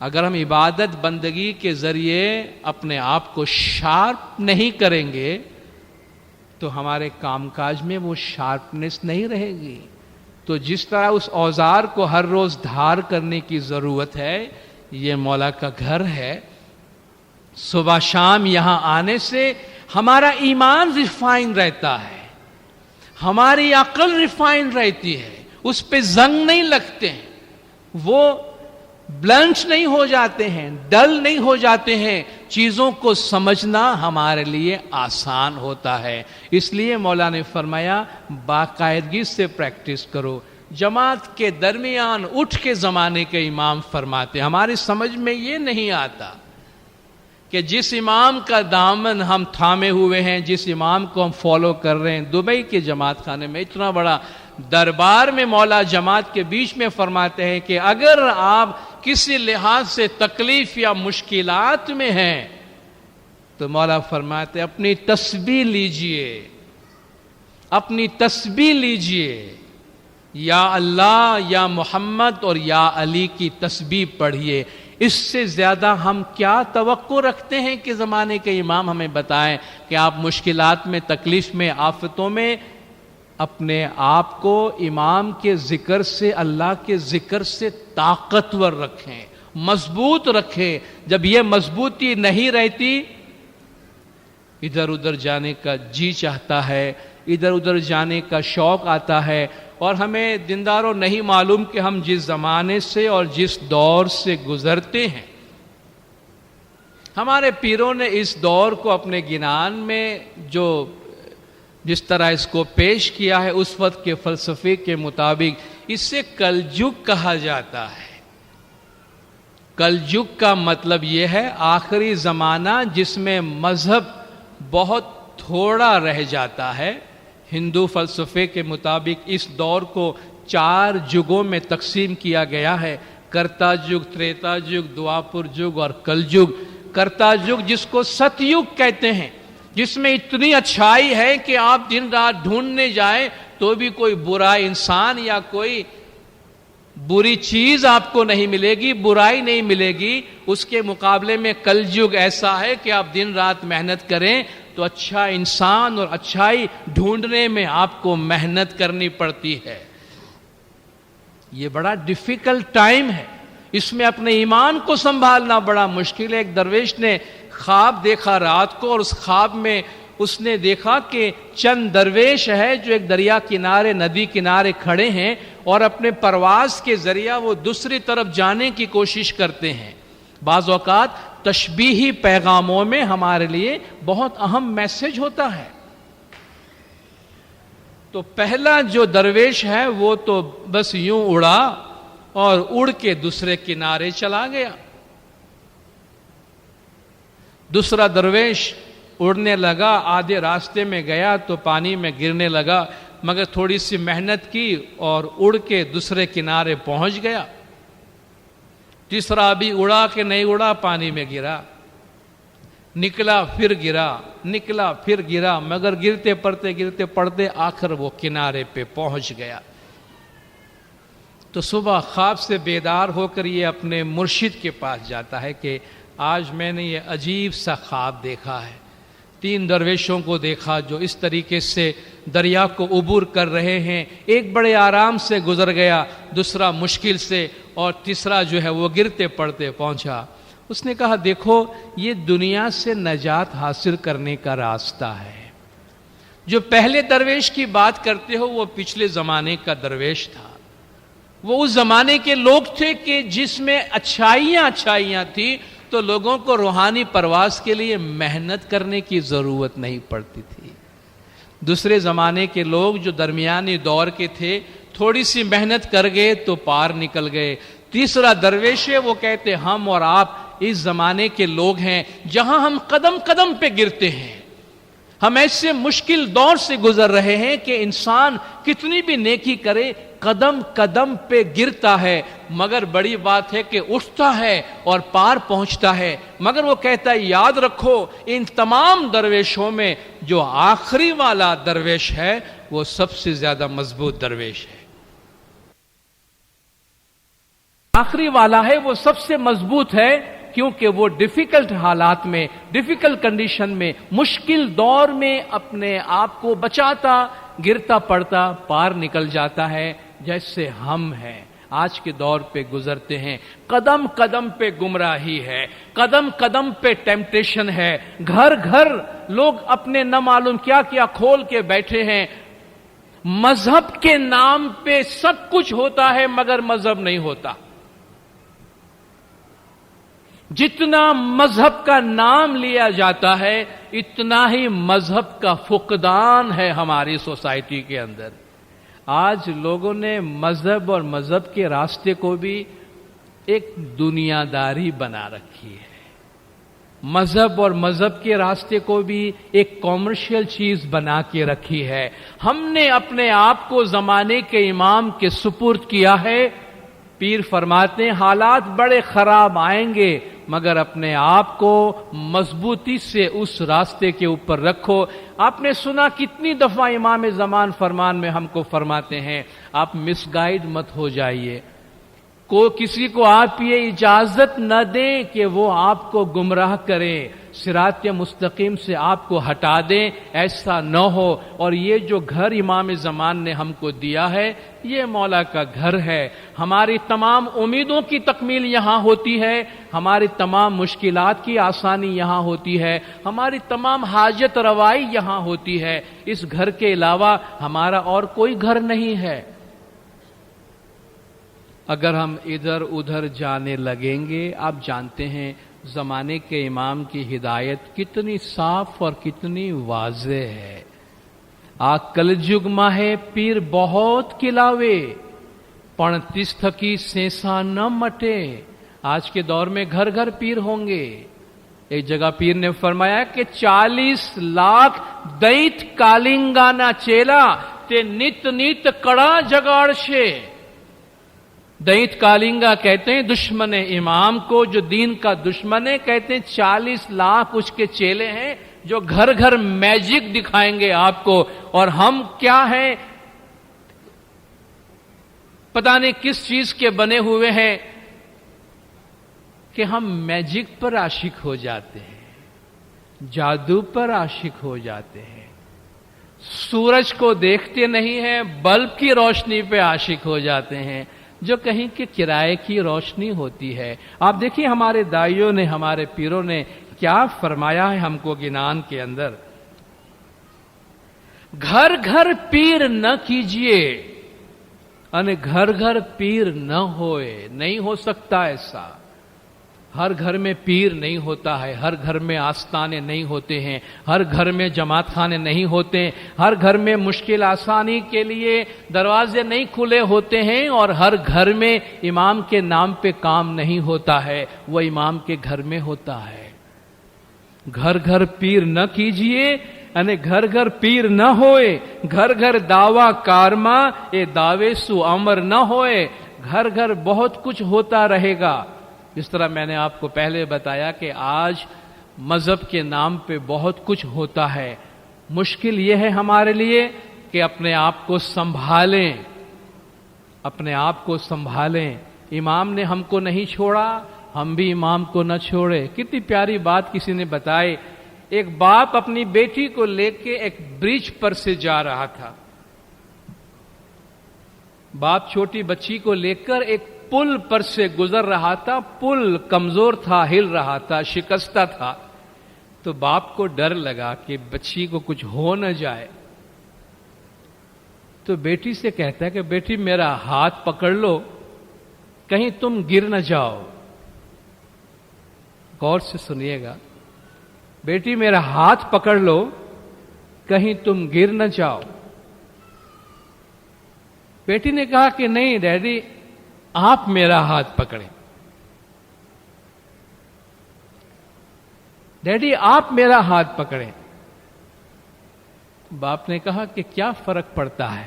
اگر ہم عبادت بندگی کے ذریعے اپنے آپ کو شارپ نہیں کریں گے تو ہمارے کام کاج میں وہ شارپنس نہیں رہے گی. تو جس طرح اس اوزار کو ہر روز دھار کرنے کی ضرورت ہے، یہ مولا کا گھر ہے. صبح شام یہاں آنے سے ہمارا ایمان ریفائن رہتا ہے، ہماری عقل ریفائن رہتی ہے، اس پہ زنگ نہیں لگتے ہیں، وہ بلنٹ نہیں ہو جاتے ہیں، ڈل نہیں ہو جاتے ہیں. چیزوں کو سمجھنا ہمارے لیے آسان ہوتا ہے. اس لیے مولا نے فرمایا باقاعدگی سے پریکٹس کرو. جماعت کے درمیان اٹھ کے زمانے کے امام فرماتے، ہماری سمجھ میں یہ نہیں آتا کہ جس امام کا دامن ہم تھامے ہوئے ہیں، جس امام کو ہم فالو کر رہے ہیں، دبئی کے جماعت خانے میں اتنا بڑا دربار میں مولا جماعت کے بیچ میں فرماتے ہیں کہ اگر آپ کسی لحاظ سے تکلیف یا مشکلات میں ہیں تو مولا فرماتے اپنی تسبیح لیجئے، اپنی تسبیح لیجئے، یا اللہ یا محمد اور یا علی کی تسبیح پڑھیے. اس سے زیادہ ہم کیا توقع رکھتے ہیں کہ زمانے کے امام ہمیں بتائیں کہ آپ مشکلات میں، تکلیف میں، آفتوں میں اپنے آپ کو امام کے ذکر سے، اللہ کے ذکر سے طاقتور رکھیں، مضبوط رکھیں. جب یہ مضبوطی نہیں رہتی، ادھر ادھر جانے کا جی چاہتا ہے، ادھر ادھر جانے کا شوق آتا ہے. اور ہمیں دینداروں نہیں معلوم کہ ہم جس زمانے سے اور جس دور سے گزرتے ہیں. ہمارے پیروں نے اس دور کو اپنے گنان میں جس طرح اس کو پیش کیا ہے، اس وقت کے فلسفے کے مطابق اس سے کلجگ کہا جاتا ہے. کلجگ کا مطلب یہ ہے آخری زمانہ جس میں مذہب بہت تھوڑا رہ جاتا ہے. ہندو فلسفے کے مطابق اس دور کو 4 جگوں میں تقسیم کیا گیا ہے: کرتا جگ، تریتا جگ، دوآپر جگ اور کل جگ. کرتا جگ جس کو ست یگ کہتے ہیں، جس میں اتنی اچھائی ہے کہ آپ دن رات ڈھونڈنے جائیں تو بھی کوئی برا انسان یا کوئی بری چیز آپ کو نہیں ملے گی، برائی نہیں ملے گی. اس کے مقابلے میں کل یگ ایسا ہے کہ آپ دن رات محنت کریں تو اچھا انسان اور اچھائی ڈھونڈنے میں آپ کو محنت کرنی پڑتی ہے. یہ بڑا ڈیفیکلٹ ٹائم ہے، اس میں اپنے ایمان کو سنبھالنا بڑا مشکل ہے. ایک درویش نے خواب دیکھا رات کو، اور اس خواب میں اس نے دیکھا کہ چند درویش ہے جو ایک دریا کنارے، ندی کنارے کھڑے ہیں اور اپنے پرواز کے ذریعہ وہ دوسری طرف جانے کی کوشش کرتے ہیں. بعض اوقات تشبیہی پیغاموں میں ہمارے لیے بہت اہم میسج ہوتا ہے. تو پہلا جو درویش ہے وہ تو بس یوں اڑا اور اڑ کے دوسرے کنارے چلا گیا. دوسرا درویش اڑنے لگا، آدھے راستے میں گیا تو پانی میں گرنے لگا، مگر تھوڑی سی محنت کی اور اڑ کے دوسرے کنارے پہنچ گیا. تیسرا بھی اڑا کہ نہیں اڑا، پانی میں گرا، نکلا پھر گرا، نکلا پھر گرا، مگر گرتے پڑتے آخر وہ کنارے پہ پہنچ گیا. تو صبح خواب سے بیدار ہو کر یہ اپنے مرشد کے پاس جاتا ہے کہ آج میں نے یہ عجیب سا خواب دیکھا ہے. 3 درویشوں کو دیکھا جو اس طریقے سے دریا کو عبور کر رہے ہیں. ایک بڑے آرام سے گزر گیا، دوسرا مشکل سے، اور تیسرا جو ہے وہ گرتے پڑتے پہنچا. اس نے کہا دیکھو یہ دنیا سے نجات حاصل کرنے کا راستہ ہے. جو پہلے درویش کی بات کرتے ہو وہ پچھلے زمانے کا درویش تھا. وہ اس زمانے کے لوگ تھے کہ جس میں اچھائیاں تھی تو لوگوں کو روحانی پرواز کے لیے محنت کرنے کی ضرورت نہیں پڑتی تھی. دوسرے زمانے کے لوگ جو درمیانی دور کے تھے تھوڑی سی محنت کر گئے تو پار نکل گئے. تیسرا درویش ہے، وہ کہتے ہم اور آپ اس زمانے کے لوگ ہیں جہاں ہم قدم قدم پہ گرتے ہیں. ہم ایسے مشکل دور سے گزر رہے ہیں کہ انسان کتنی بھی نیکی کرے قدم قدم پہ گرتا ہے، مگر بڑی بات ہے کہ اٹھتا ہے اور پار پہنچتا ہے. مگر وہ کہتا ہے یاد رکھو ان تمام درویشوں میں جو آخری والا درویش ہے وہ سب سے زیادہ مضبوط درویش ہے. آخری والا ہے وہ سب سے مضبوط ہے، کیونکہ وہ ڈیفیکلٹ حالات میں، ڈیفیکلٹ کنڈیشن میں، مشکل دور میں اپنے آپ کو بچاتا، گرتا پڑتا پار نکل جاتا ہے. جیسے ہم ہیں آج کے دور پہ گزرتے ہیں، قدم قدم پہ گمراہی ہے، قدم قدم پہ ٹیمپٹیشن ہے. گھر گھر لوگ اپنے نہ معلوم کیا کیا کھول کے بیٹھے ہیں. مذہب کے نام پہ سب کچھ ہوتا ہے مگر مذہب نہیں ہوتا. جتنا مذہب کا نام لیا جاتا ہے اتنا ہی مذہب کا فقدان ہے ہماری سوسائٹی کے اندر. آج لوگوں نے مذہب اور مذہب کے راستے کو بھی ایک دنیا داری بنا رکھی ہے. مذہب اور مذہب کے راستے کو بھی ایک کامرشل چیز بنا کے رکھی ہے. ہم نے اپنے آپ کو زمانے کے امام کے سپرد کیا ہے. پیر فرماتے ہیں حالات بڑے خراب آئیں گے مگر اپنے آپ کو مضبوطی سے اس راستے کے اوپر رکھو. آپ نے سنا کتنی دفعہ امام زمان فرمان میں ہم کو فرماتے ہیں آپ مس گائیڈ مت ہو جائیے. کسی کو آپ یہ اجازت نہ دیں کہ وہ آپ کو گمراہ کرے، صراط مستقیم سے آپ کو ہٹا دیں، ایسا نہ ہو. اور یہ جو گھر امام زمان نے ہم کو دیا ہے یہ مولا کا گھر ہے. ہماری تمام امیدوں کی تکمیل یہاں ہوتی ہے، ہماری تمام مشکلات کی آسانی یہاں ہوتی ہے، ہماری تمام حاجت روائی یہاں ہوتی ہے. اس گھر کے علاوہ ہمارا اور کوئی گھر نہیں ہے. اگر ہم ادھر ادھر جانے لگیں گے، آپ جانتے ہیں زمانے کے امام کی ہدایت کتنی صاف اور کتنی واضح ہے. کلجگ ماہے پیر بہت کلاوے، پن تستھ کی سینسا نہ مٹے. آج کے دور میں گھر گھر پیر ہوں گے. ایک جگہ پیر نے فرمایا کہ 40 لاکھ دئیت کالنگانا چیلا تے نت نت کڑا جگاڑ شے. دئیت کالنگا کہتے ہیں دشمن امام کو، جو دین کا دشمن ہے. کہتے ہیں 40 لاکھ اس کے چیلے ہیں جو گھر گھر میجک دکھائیں گے آپ کو. اور ہم کیا ہیں پتہ نہیں کس چیز کے بنے ہوئے ہیں کہ ہم میجک پر عاشق ہو جاتے ہیں، جادو پر عاشق ہو جاتے ہیں. سورج کو دیکھتے نہیں ہیں، بلب کی روشنی پہ عاشق ہو جاتے ہیں جو کہیں کہ کرائے کی روشنی ہوتی ہے. آپ دیکھیے ہمارے دائیوں نے، ہمارے پیروں نے کیا فرمایا ہے ہم کو گنان کے اندر. گھر گھر پیر نہ کیجئے، یعنی گھر گھر پیر نہ ہوئے. نہیں ہو سکتا ایسا. ہر گھر میں پیر نہیں ہوتا ہے، ہر گھر میں آستانے نہیں ہوتے ہیں، ہر گھر میں جماعت خانے نہیں ہوتے، ہر گھر میں مشکل آسانی کے لیے دروازے نہیں کھلے ہوتے ہیں، اور ہر گھر میں امام کے نام پہ کام نہیں ہوتا ہے، وہ امام کے گھر میں ہوتا ہے. گھر گھر پیر نہ کیجئے، یعنی گھر گھر پیر نہ ہوئے. گھر گھر دعویٰ کارما اے دعوے سو امر نہ ہوئے. گھر گھر بہت کچھ ہوتا رہے گا. جس طرح میں نے آپ کو پہلے بتایا کہ آج مذہب کے نام پہ بہت کچھ ہوتا ہے. مشکل یہ ہے ہمارے لیے کہ اپنے آپ کو سنبھالیں، اپنے آپ کو سنبھالیں. امام نے ہم کو نہیں چھوڑا، ہم بھی امام کو نہ چھوڑے. کتنی پیاری بات کسی نے بتائی. ایک باپ اپنی بیٹی کو لے کے ایک برج پر سے جا رہا تھا. باپ چھوٹی بچی کو لے کر ایک پل پر سے گزر رہا تھا. پل کمزور تھا، ہل رہا تھا، شکستہ تھا. تو باپ کو ڈر لگا کہ بچی کو کچھ ہو نہ جائے. تو بیٹی سے کہتا ہے کہ بیٹی میرا ہاتھ پکڑ لو. کہیں تم گر نہ جاؤ. غور سے سنیے گا. بیٹی میرا ہاتھ پکڑ لو, کہیں تم گر نہ جاؤ. بیٹی نے کہا کہ نہیں ڈیڈی, آپ میرا ہاتھ پکڑیں. ڈیڈی آپ میرا ہاتھ پکڑیں. باپ نے کہا کہ کیا فرق پڑتا ہے,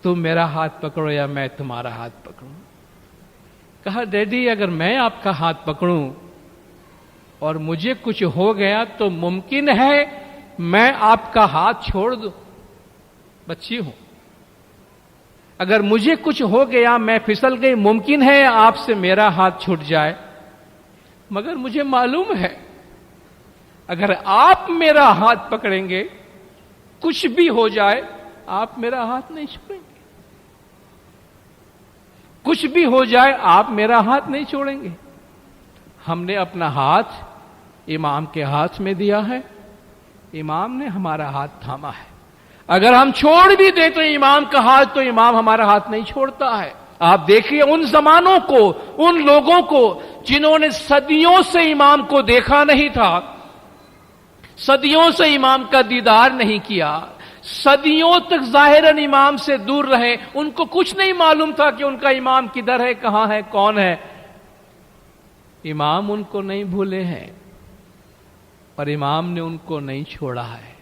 تم میرا ہاتھ پکڑو یا میں تمہارا ہاتھ پکڑوں. کہا ڈیڈی اگر میں آپ کا ہاتھ پکڑوں اور مجھے کچھ ہو گیا تو ممکن ہے میں آپ کا ہاتھ چھوڑ دوں, بچی ہوں. اگر مجھے کچھ ہو گیا, میں پھسل گئی, ممکن ہے آپ سے میرا ہاتھ چھوٹ جائے, مگر مجھے معلوم ہے اگر آپ میرا ہاتھ پکڑیں گے کچھ بھی ہو جائے آپ میرا ہاتھ نہیں چھوڑیں گے. کچھ بھی ہو جائے آپ میرا ہاتھ نہیں چھوڑیں گے. ہم نے اپنا ہاتھ امام کے ہاتھ میں دیا ہے, امام نے ہمارا ہاتھ تھاما ہے. اگر ہم چھوڑ بھی دیں تو امام کا ہاتھ, تو امام ہمارا ہاتھ نہیں چھوڑتا ہے. آپ دیکھیے ان زمانوں کو, ان لوگوں کو جنہوں نے صدیوں سے امام کو دیکھا نہیں تھا, صدیوں سے امام کا دیدار نہیں کیا, صدیوں تک ظاہراً امام سے دور رہے, ان کو کچھ نہیں معلوم تھا کہ ان کا امام کدھر ہے, کہاں ہے, کون ہے. امام ان کو نہیں بھولے ہیں اور امام نے ان کو نہیں چھوڑا ہے.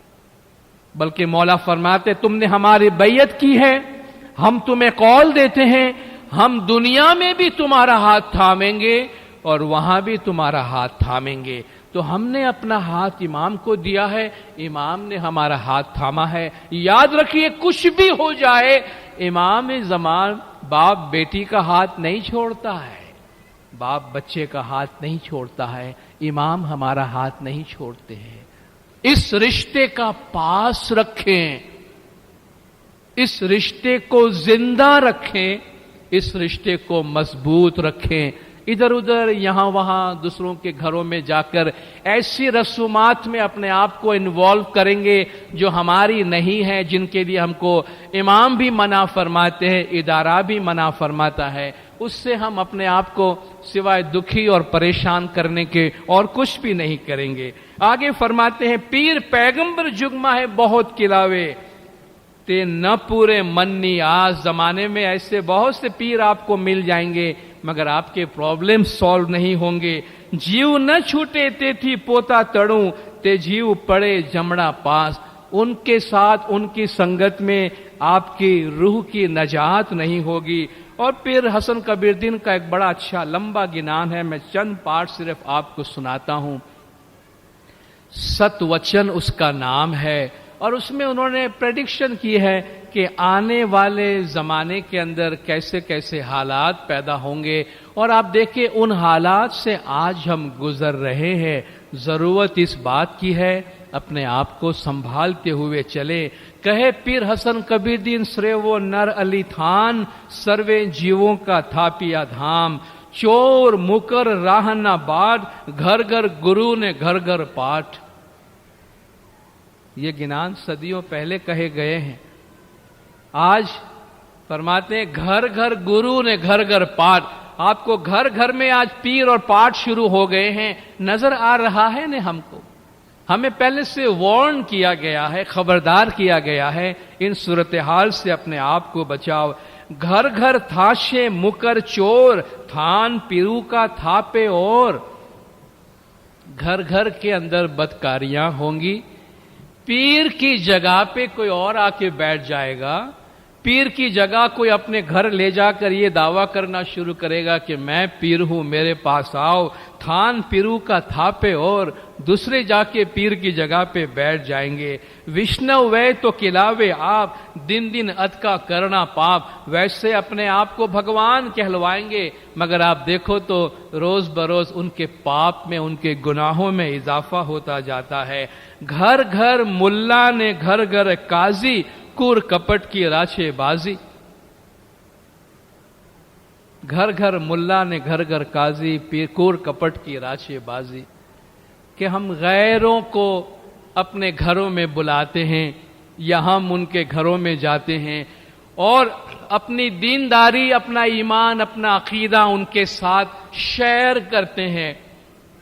بلکہ مولا فرماتے تم نے ہماری بیعت کی ہے, ہم تمہیں قول دیتے ہیں ہم دنیا میں بھی تمہارا ہاتھ تھامیں گے اور وہاں بھی تمہارا ہاتھ تھامیں گے. تو ہم نے اپنا ہاتھ امام کو دیا ہے, امام نے ہمارا ہاتھ تھاما ہے. یاد رکھیے کچھ بھی ہو جائے امام زمان باپ بیٹی کا ہاتھ نہیں چھوڑتا ہے, باپ بچے کا ہاتھ نہیں چھوڑتا ہے, امام ہمارا ہاتھ نہیں چھوڑتے ہیں. اس رشتے کا پاس رکھیں, اس رشتے کو زندہ رکھیں, اس رشتے کو مضبوط رکھیں. ادھر ادھر یہاں وہاں دوسروں کے گھروں میں جا کر ایسی رسومات میں اپنے آپ کو انوالو کریں گے جو ہماری نہیں ہے, جن کے لیے ہم کو امام بھی منع فرماتے ہیں, ادارہ بھی منع فرماتا ہے, اس سے ہم اپنے آپ کو سوائے دکھی اور پریشان کرنے کے اور کچھ بھی نہیں کریں گے. آگے فرماتے ہیں پیر پیغمبر جگما ہے بہت کلاوے تے نہ پورے منی. آج زمانے میں ایسے بہت سے پیر آپ کو مل جائیں گے مگر آپ کے پرابلم سالو نہیں ہوں گے. جیو نہ چھوٹے تے تھی پوتا تڑوں تے جیو پڑے جمڑا پاس. ان کے ساتھ ان کی سنگت میں آپ کی روح کی نجات نہیں ہوگی. اور پھر حسن کبیر دین کا ایک بڑا اچھا لمبا گنان ہے, میں چند پارٹ صرف آپ کو سناتا ہوں. ست وچن اس کا نام ہے اور اس میں انہوں نے پریڈکشن کی ہے کہ آنے والے زمانے کے اندر کیسے کیسے حالات پیدا ہوں گے. اور آپ دیکھیں ان حالات سے آج ہم گزر رہے ہیں. ضرورت اس بات کی ہے اپنے آپ کو سنبھالتے ہوئے چلے. کہے پیر حسن کبیر دین سرے وہ نر علی تھان سروے جیووں کا تھا پیا دھام. چور مکر راہ نہ باٹ گھر گھر گرو نے گھر گھر پاٹ. یہ گنان صدیوں پہلے کہے گئے ہیں. آج فرماتے ہیں گھر گھر گرو نے گھر گھر پاٹ. آپ کو گھر گھر میں آج پیر اور پاٹ شروع ہو گئے ہیں, نظر آ رہا ہے نا ہم کو. ہمیں پہلے سے وارن کیا گیا ہے, خبردار کیا گیا ہے, ان صورتحال سے اپنے آپ کو بچاؤ. گھر گھر تھاشے مکر چور تھان پیرو کا تھاپے. اور گھر گھر کے اندر بدکاریاں ہوں گی. پیر کی جگہ پہ کوئی اور آ کے بیٹھ جائے گا, پیر کی جگہ کوئی اپنے گھر لے جا کر یہ دعویٰ کرنا شروع کرے گا کہ میں پیر ہوں, میرے پاس آؤ. تھان پیرو کا تھاپے. اور دوسرے جا کے پیر کی جگہ پہ بیٹھ جائیں گے. وشنو وے تو کلاوے آپ دن دن اد کا کرنا پاپ. ویسے اپنے آپ کو بھگوان کہلوائیں گے مگر آپ دیکھو تو روز بروز ان کے پاپ میں, ان کے گناہوں میں اضافہ ہوتا جاتا ہے. گھر گھر ملا نے گھر گھر قاضی کور کپٹ کی راچے بازی. گھر گھر ملا نے گھر گھر قاضی کور کپٹ کی راچے بازی. کہ ہم غیروں کو اپنے گھروں میں بلاتے ہیں یا ہم ان کے گھروں میں جاتے ہیں, اور اپنی دینداری، اپنا ایمان، اپنا عقیدہ ان کے ساتھ شیئر کرتے ہیں۔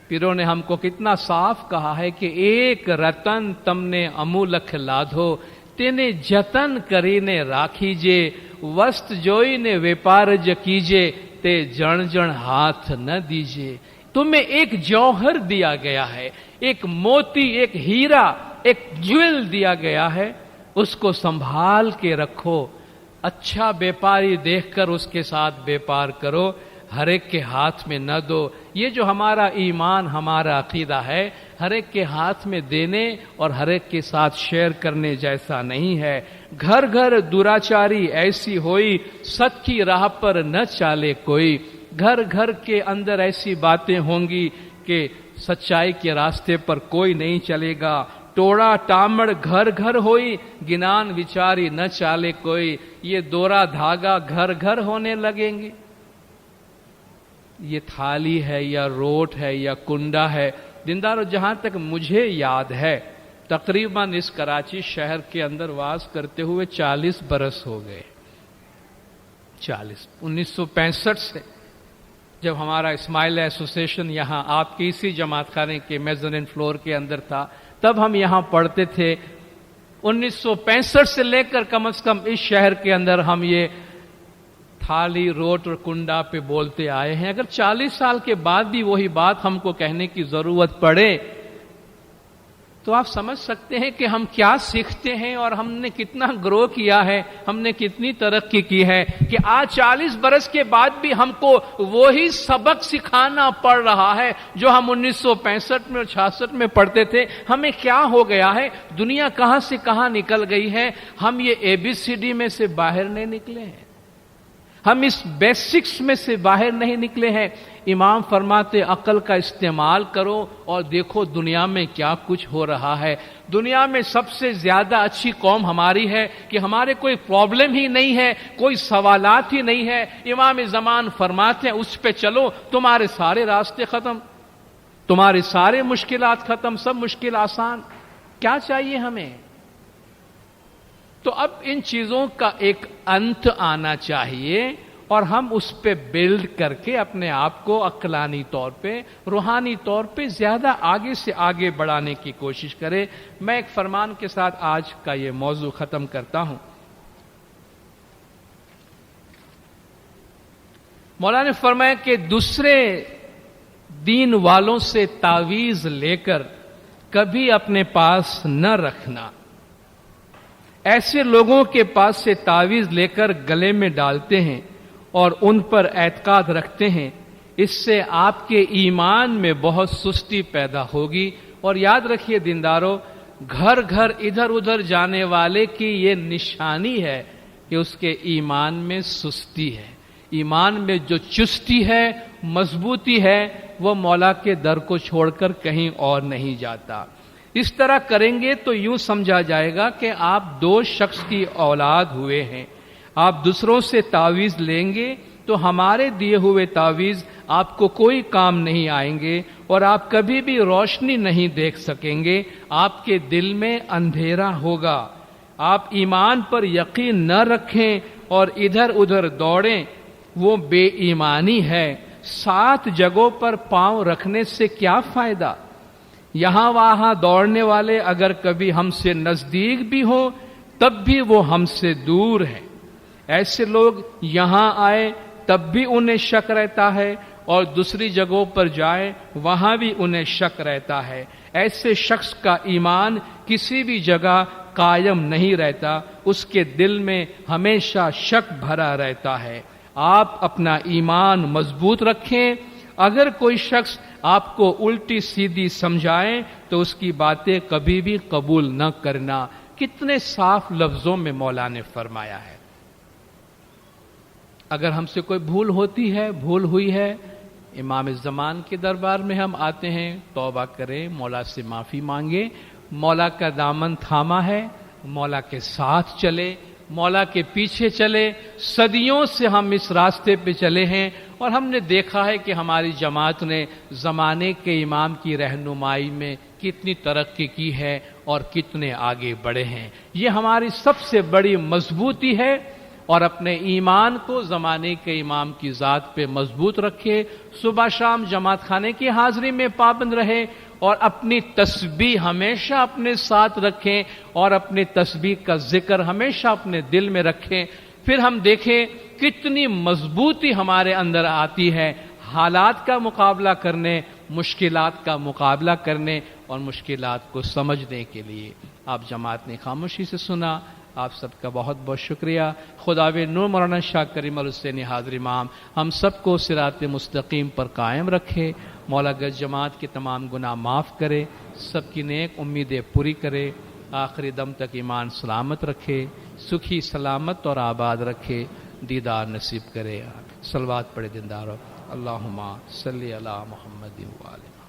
پیروں نے ہم کو کتنا صاف کہا ہے کہ ایک رتن تم نے امولکھ لادھو، تینے جتن کرینے راکھیجے، وست جوئی نے ویپارج کیجے، تے جن جن ہاتھ نہ دیجے۔ تمہیں ایک جوہر دیا گیا ہے، ایک موتی، ایک ہیرا، ایک جویل دیا گیا ہے، اس کو سنبھال کے رکھو، اچھا بیپاری دیکھ کر اس کے ساتھ بیپار کرو، ہر ایک کے ہاتھ میں نہ دو۔ یہ جو ہمارا ایمان، ہمارا عقیدہ ہے، ہر ایک کے ہاتھ میں دینے اور ہر ایک کے ساتھ شیئر کرنے جیسا نہیں ہے۔ گھر گھر دراچاری ایسی ہوئی، ست کی راہ پر نہ چالے کوئی۔ گھر گھر کے اندر ایسی باتیں ہوں گی کہ سچائی کے راستے پر کوئی نہیں چلے گا۔ ٹوڑا ٹامڑ گھر گھر ہوئی، گنان وچاری نہ چالے کوئی۔ یہ دورا دھاگا گھر گھر ہونے لگیں گے۔ یہ تھالی ہے یا روٹ ہے یا کنڈا ہے، دیندارو جہاں تک مجھے یاد ہے تقریباً اس کراچی شہر کے اندر واز کرتے ہوئے 40 برس ہو گئے۔ 1965 سے جب ہمارا اسماعیل ایسوسیشن یہاں آپ کی اسی جماعت خانے کے میزنین فلور کے اندر تھا، تب ہم یہاں پڑھتے تھے۔ 1965 سے لے کر کم از کم اس شہر کے اندر ہم یہ تھالی، روٹ اور کنڈا پہ بولتے آئے ہیں۔ اگر 40 سال کے بعد بھی وہی بات ہم کو کہنے کی ضرورت پڑے تو آپ سمجھ سکتے ہیں کہ ہم کیا سیکھتے ہیں اور ہم نے کتنا گرو کیا ہے، ہم نے کتنی ترقی کی ہے کہ آج 40 برس کے بعد بھی ہم کو وہی سبق سکھانا پڑ رہا ہے جو ہم 1965 میں اور 66 میں پڑھتے تھے۔ ہمیں کیا ہو گیا ہے؟ دنیا کہاں سے کہاں نکل گئی ہے، ہم یہ ABCD میں سے باہر نہیں نکلے ہیں، ہم اس بیسکس میں سے باہر نہیں نکلے ہیں۔ امام فرماتے عقل کا استعمال کرو اور دیکھو دنیا میں کیا کچھ ہو رہا ہے۔ دنیا میں سب سے زیادہ اچھی قوم ہماری ہے کہ ہمارے کوئی پرابلم ہی نہیں ہے، کوئی سوالات ہی نہیں ہے۔ امام زمان فرماتے ہیں اس پہ چلو، تمہارے سارے راستے ختم، تمہارے سارے مشکلات ختم، سب مشکل آسان۔ کیا چاہیے ہمیں؟ تو اب ان چیزوں کا ایک انت آنا چاہیے اور ہم اس پہ بلڈ کر کے اپنے آپ کو عقلانی طور پہ، روحانی طور پہ زیادہ آگے سے آگے بڑھانے کی کوشش کریں۔ میں ایک فرمان کے ساتھ آج کا یہ موضوع ختم کرتا ہوں۔ مولا نے فرمایا کہ دوسرے دین والوں سے تعویذ لے کر کبھی اپنے پاس نہ رکھنا۔ ایسے لوگوں کے پاس سے تعویذ لے کر گلے میں ڈالتے ہیں اور ان پر اعتقاد رکھتے ہیں، اس سے آپ کے ایمان میں بہت سستی پیدا ہوگی۔ اور یاد رکھیے دیندارو، گھر گھر ادھر ادھر جانے والے کی یہ نشانی ہے کہ اس کے ایمان میں سستی ہے۔ ایمان میں جو چستی ہے، مضبوطی ہے، وہ مولا کے در کو چھوڑ کر کہیں اور نہیں جاتا۔ اس طرح کریں گے تو یوں سمجھا جائے گا کہ آپ دو شخص کی اولاد ہوئے ہیں۔ آپ دوسروں سے تعویذ لیں گے تو ہمارے دیے ہوئے تعویذ آپ کو کوئی کام نہیں آئیں گے اور آپ کبھی بھی روشنی نہیں دیکھ سکیں گے، آپ کے دل میں اندھیرا ہوگا۔ آپ ایمان پر یقین نہ رکھیں اور ادھر ادھر دوڑیں، وہ بے ایمانی ہے۔ 7 جگہوں پر پاؤں رکھنے سے کیا فائدہ؟ یہاں وہاں دوڑنے والے اگر کبھی ہم سے نزدیک بھی ہوں تب بھی وہ ہم سے دور ہیں۔ ایسے لوگ یہاں آئے تب بھی انہیں شک رہتا ہے اور دوسری جگہوں پر جائیں وہاں بھی انہیں شک رہتا ہے۔ ایسے شخص کا ایمان کسی بھی جگہ قائم نہیں رہتا، اس کے دل میں ہمیشہ شک بھرا رہتا ہے۔ آپ اپنا ایمان مضبوط رکھیں۔ اگر کوئی شخص آپ کو الٹی سیدھی سمجھائے تو اس کی باتیں کبھی بھی قبول نہ کرنا۔ کتنے صاف لفظوں میں مولا نے فرمایا ہے۔ اگر ہم سے کوئی بھول ہوتی ہے، بھول ہوئی ہے، امام زمان کے دربار میں ہم آتے ہیں، توبہ کریں، مولا سے معافی مانگے، مولا کا دامن تھاما ہے، مولا کے ساتھ چلے، مولا کے پیچھے چلے۔ صدیوں سے ہم اس راستے پہ چلے ہیں اور ہم نے دیکھا ہے کہ ہماری جماعت نے زمانے کے امام کی رہنمائی میں کتنی ترقی کی ہے اور کتنے آگے بڑھے ہیں۔ یہ ہماری سب سے بڑی مضبوطی ہے اور اپنے ایمان کو زمانے کے امام کی ذات پہ مضبوط رکھے، صبح شام جماعت خانے کی حاضری میں پابند رہے، اور اپنی تسبیح ہمیشہ اپنے ساتھ رکھیں، اور اپنی تسبیح کا ذکر ہمیشہ اپنے دل میں رکھیں۔ پھر ہم دیکھیں کتنی مضبوطی ہمارے اندر آتی ہے حالات کا مقابلہ کرنے، مشکلات کا مقابلہ کرنے اور مشکلات کو سمجھنے کے لیے۔ آپ جماعت نے خاموشی سے سنا، آپ سب کا بہت بہت شکریہ۔ خداوند نور مولانا شاہ کریم الحسینی حاضر امام ہم سب کو صراط مستقیم پر قائم رکھے، مولا گنج جماعت کے تمام گناہ معاف کرے، سب کی نیک امیدیں پوری کرے، آخری دم تک ایمان سلامت رکھے، سکھی سلامت اور آباد رکھے، دیدار نصیب کرے۔ صلوات پڑھے دیندارو، اللہم صلی علی محمد و علی